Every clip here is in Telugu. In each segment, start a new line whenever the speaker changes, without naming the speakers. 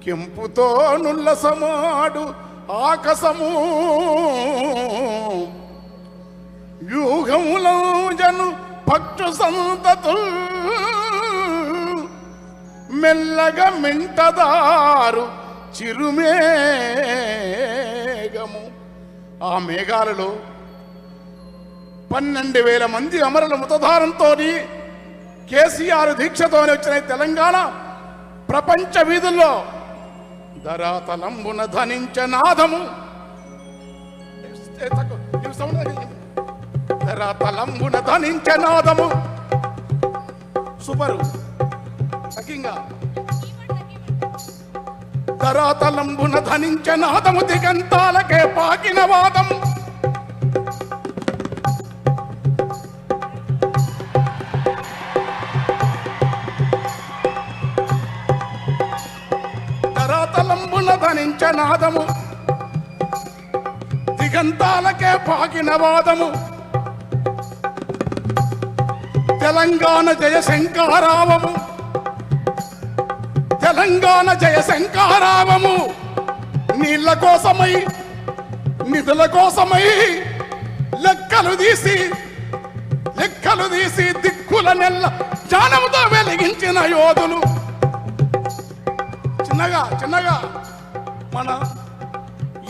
కెంపుతో నుల్లసమాడు ఆకసము వ్యూహములో జను పక్షు సంతతుల్ మెల్లగా మింటదారు చిరుమేఘము. ఆ మేఘాలలో 12,000 మంది అమరుల మృతధారంతో కేసీఆర్ దీక్షతోనే వచ్చిన తెలంగాణ ప్రపంచ వీధుల్లో ధరాతలంబున ధనించ నాదము. ధరాతలంబున ధనించ నాదము. సూపరు సకింగా. ధరాతలంబున ధనించ నాదము దిగంతాలకే పాకిన వాదం. ధరాతలంబున ధనించ నాదము దిగంతాలకే పాకిన వాదము. తెలంగాణ జయ శంకారావము. తెలంగాణ జయ శంకారావము. నీళ్ల కోసమై నిధుల కోసమై లెక్కలు తీసి దిక్కుల నెల్ల జ్ఞానముతో వెలిగించిన యోధులు. చిన్నగా మన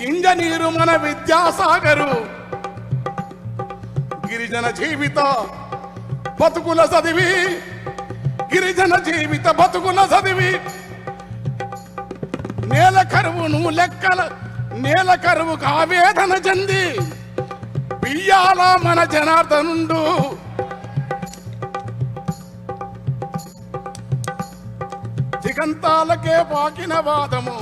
ఇంజనీరు, మన విద్యాసాగరు గిరిజన జీవిత బతుకుల చదివి, గిరిజన జీవిత బతుకుల చదివి నేల కరువుకు ఆవేదన చెంది బియ్యాల మన జనార్దనుండు. దిగంతాలకే పాకిన వాదము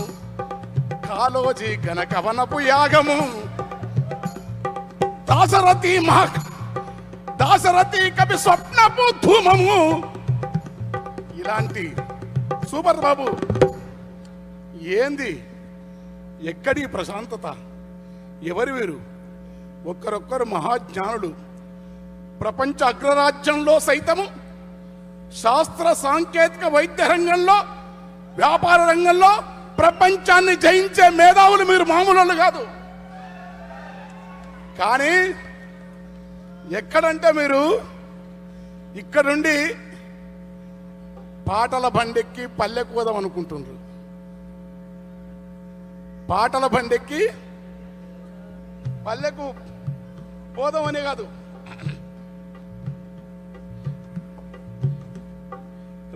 కాలోజీ గణకవనపు యాగము. దాశరథి కవి స్వప్నపు ధూమము. ఇలాంటి సూపర్ బాబు. ఏంది ఎక్కడి ప్రశాంతత? ఎవరు వీరు? ఒక్కరొక్కరు మహాజ్ఞానులు. ప్రపంచ అగ్రరాజ్యంలో సైతము శాస్త్ర సాంకేతిక వైద్య రంగంలో, వ్యాపార రంగంలో ప్రపంచాన్ని జయించే మేధావులు మీరు. మామూలు కాదు. కానీ ఎక్కడంటే మీరు ఇక్కడుండి పాటల బండెక్కి పల్లెకు పోదాం అనుకుంటున్నారు. పాటల బండెక్కి పల్లెకు పోదామనే కాదు,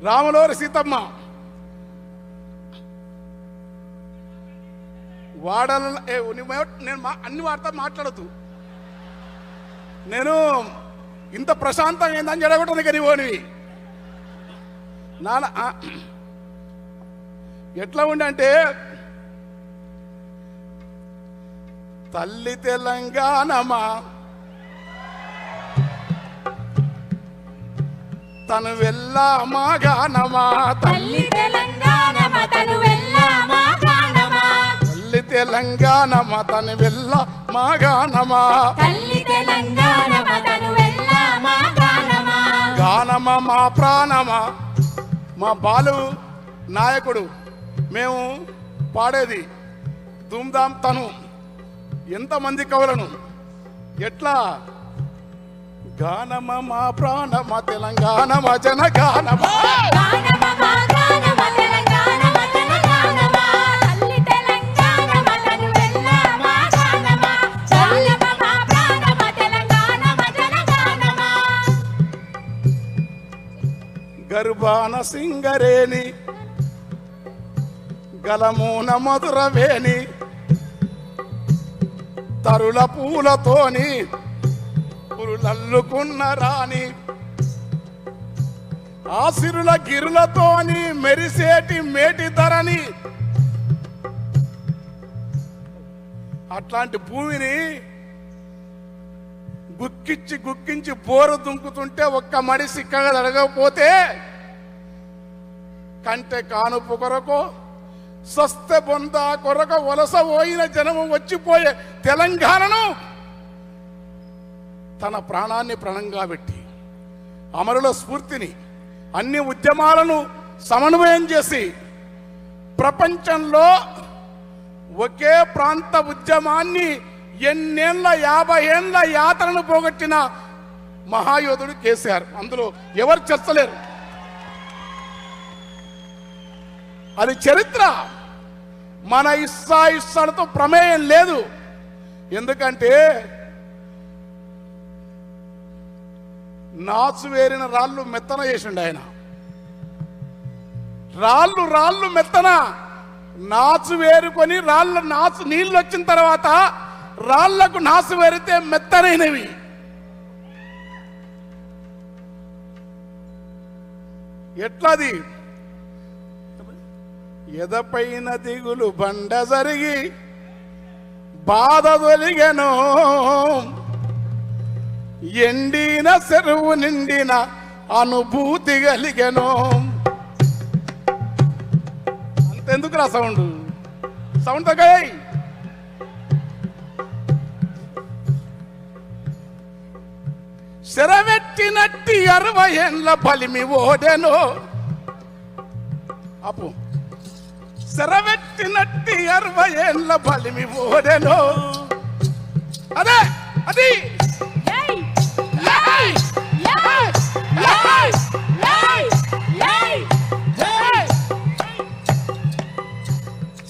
రాములవారి సీతమ్మ వాడల నేను అన్ని వార్తలు మాట్లాడదు. నేను ఇంత ప్రశాంతంగా ఏందని జడగొట్టని కానీ పోనివి నాన్న. ఎట్లా ఉండంటే తల్లి తెలంగాణమా తను వెళ్ళా మాగానమా. తల్లి తెలంగాణమా తను వెళ్ళా మాగానమా. తల్లి తెలంగాణమా తను వెళ్ళా మాగానమా. తల్లి తెలంగాణమా తను వెళ్ళా మాగానమా. గానమా మా ప్రాణమా. మా బాలు నాయకుడు మేము పాడేది ధూమ్ధామ్. తను ఎంతమంది కవులను ఎట్లా గానమ మా ప్రాణమ తెలంగాణమ జనగానమ. గర్భాన సింగరేణి గలమూన మధురవేణి తరుల పూలతోని పురులల్లుకున్న రాణి ఆసిరుల గిరులతోని మెరిసేటి మేటి ధరని. అట్లాంటి భూమిని గుక్కించి బోరు దుంకుతుంటే ఒక్క మడిసి అడగకపోతే కంటే కానుపు కొరకు స్వస్థ బొంద కొరకు వలస పోయిన జనము వచ్చిపోయే తెలంగాణను తన ప్రాణాన్ని ప్రణంగా పెట్టి అమరుల స్ఫూర్తిని అన్ని ఉద్యమాలను సమన్వయం చేసి ప్రపంచంలో ఒకే ప్రాంత ఉద్యమాన్ని ఎన్నేళ్ల 50 ఏళ్ల యాత్రను పోగొట్టిన మహాయోధుడు కేసీఆర్. అందులో ఎవరు చర్చలేరు. అది చరిత్ర. మన ఇష్టాలతో ప్రమేయం లేదు. ఎందుకంటే నాచు వేరిన రాళ్ళు మెత్తన చేసిండు ఆయన. రాళ్ళు మెత్తన, నాచు వేరుకొని నాచు నీళ్ళు వచ్చిన తర్వాత రాళ్లకు నాచు వేరితే మెత్తనైనవి. ఎట్లది? ఎదపైన దిగులు బండ జరిగి బాధ తొలిగెను, ఎండిన చెరువు నిండిన అనుభూతి కలిగెను. అంతెందుకురా సౌండ్ తగ్గాయి. శరవెట్టినట్టి 60 ఏళ్ల బలిమి ఓడెను. అప్పు శరవెట్టినట్టి 60 ఏళ్ల బలిమి ఓడెను. అదే అది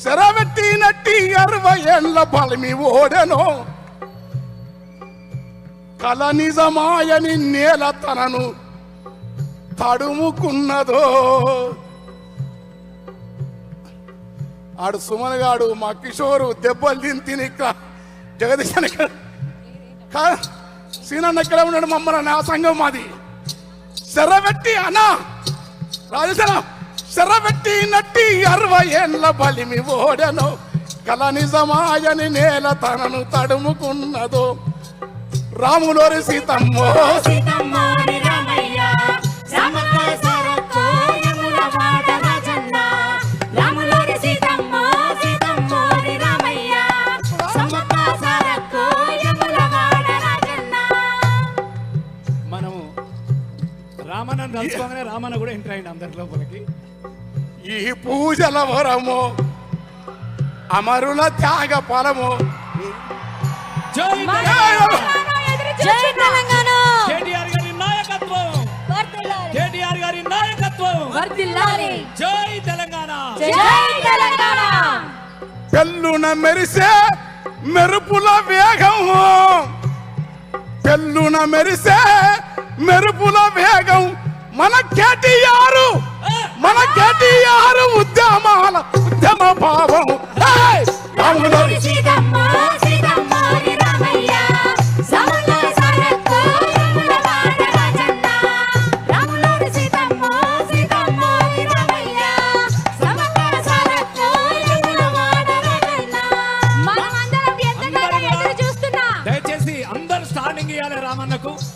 శరవెట్టినట్టి 60 ఏళ్ల బలిమి ఓడెను. కల నిజమాయని నేల తనను తడుముకున్నదో. ఆడు సుమన్ గాడు, మా కిషోరు దెబ్బలు తిని జగదీశ్ సీనన్న ఎక్కడ ఉన్నాడు? మమ్మల్ని నా సంఘం మాది. శరవెట్టి అన్నా రాజేశ్వర శరవెట్టి నట్టి 60 ఏళ్ల బలిమి ఓడెను. కల నిజమాయని నేల తనను తడుముకున్నదో. రాములోరి సీతమ్మో
మనము రామన్న తలుచుకోగానే రామన్న కూడా ఎంటర్ అయింది అందరి లోపలికి.
ఈ పూజల వరము అమరుల త్యాగ ఫలము.
కేటీఆర్ గారి నాయకత్వం, కేటీఆర్ గారి నాయకత్వం. జై తెలంగాణ.
పెళ్ళున మెరిసే మెరుపుల వేగం, పెళ్ళున మెరిసే మెరుపుల వేగం మన కేటీఆర్